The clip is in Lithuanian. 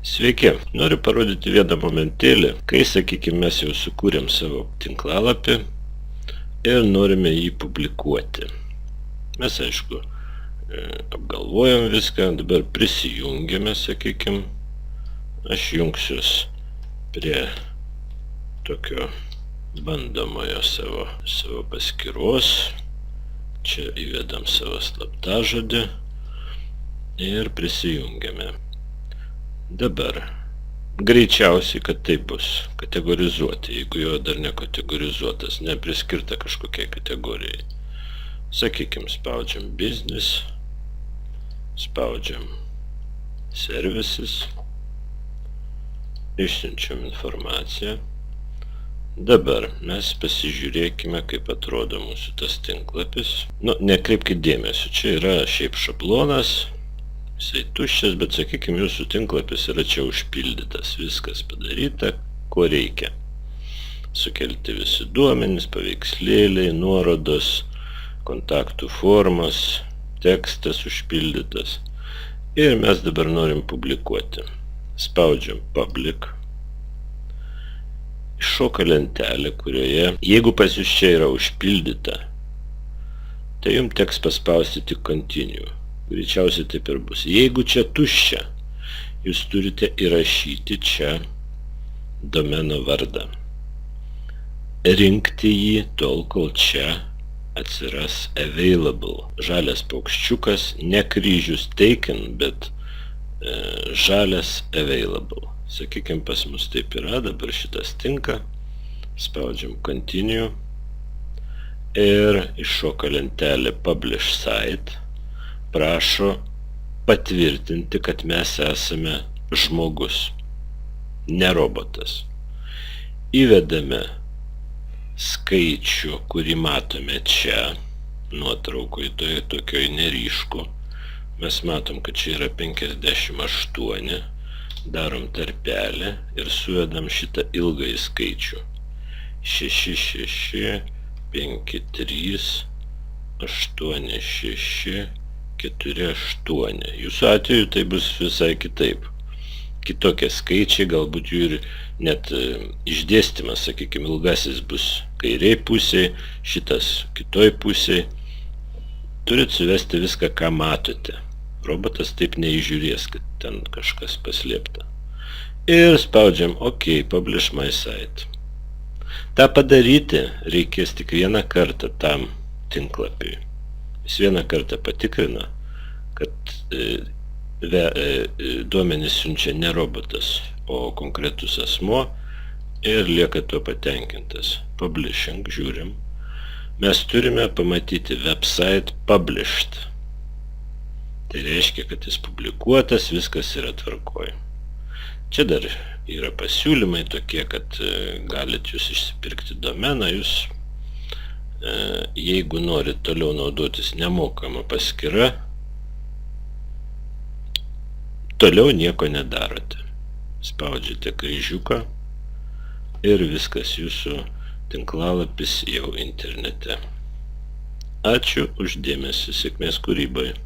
Sveiki, noriu parodyti vieną momentėlį, kai, sakykime, mes jau sukūrėm savo tinklalapį ir norime jį publikuoti. Mes, aišku, apgalvojam viską, dabar prisijungiame, sakykime, aš jungsiuos prie tokio bandomojo savo paskyros, čia įvedam savo slaptažodį ir prisijungiame. Dabar greičiausiai, kad tai bus kategorizuoti, jeigu jo dar nekategorizuotas, nepriskirta kažkokiai kategorijai. Sakykime, spaudžiam business, spaudžiam services, išsiunčiam informaciją. Dabar mes pasižiūrėkime, kaip atrodo mūsų tas tinklapis. Nekreipkite dėmesio, čia yra šiaip šablonas, jisai tuščias, bet, sakykime, jūsų tinklapis yra čia užpildytas, viskas padaryta, ko reikia. Sukelti visi duomenys, paveikslėliai, nuorodos, kontaktų formos, tekstas užpildytas. Ir mes dabar norim publikuoti. Spaudžiam public. Iššoka lentelė, kurioje, jeigu pas jūs čia yra užpildyta, tai jums teks paspausti tik continue. Greičiausiai taip ir bus. Jeigu čia tuščia, jūs turite įrašyti čia domeno vardą. Rinkti jį tol, kol čia atsiras available. Žalias paukščiukas, ne kryžius taken, bet žalias available. Sakykime, pas mus taip yra, dabar šitas tinka, spaudžiam continue ir iššoka lentelė publish site, prašo patvirtinti, kad mes esame žmogus, ne robotas. Įvedame skaičių, kurį matome čia, nuotraukoje tokioj neryšku. Mes matom, kad čia yra 58, darom tarpelį ir suvedam šitą ilgąjį skaičių. 6, 6, 5, 3, 8, 6, 4, 8. Jūsų atveju tai bus visai kitaip. Kitokie skaičiai, galbūt jų ir net išdėstymas, sakykime, ilgasis bus kairiai pusėje, šitas kitoj pusėje. Turit suvesti viską, ką matote. Robotas taip neįžiūrės, kad ten kažkas paslėpta. Ir spaudžiam OK, publish my site. Ta padaryti reikės tik vieną kartą tam tinklapiui. Jis vieną kartą patikrina, kad duomenys siunčia ne robotas, o konkretus asmuo ir lieka tuo patenkintas. Publishing, žiūrim. Mes turime pamatyti website published. Tai reiškia, kad jis publikuotas, viskas yra tvarkoj. Čia dar yra pasiūlymai tokie, kad galit jūs išsipirkti domeną, jūs, jeigu norit toliau naudotis nemokama paskyra, toliau nieko nedarote. Spaudžiate kryžiuką ir viskas, jūsų tinklalapis jau internete. Ačiū už dėmesį, sėkmės kūryboje.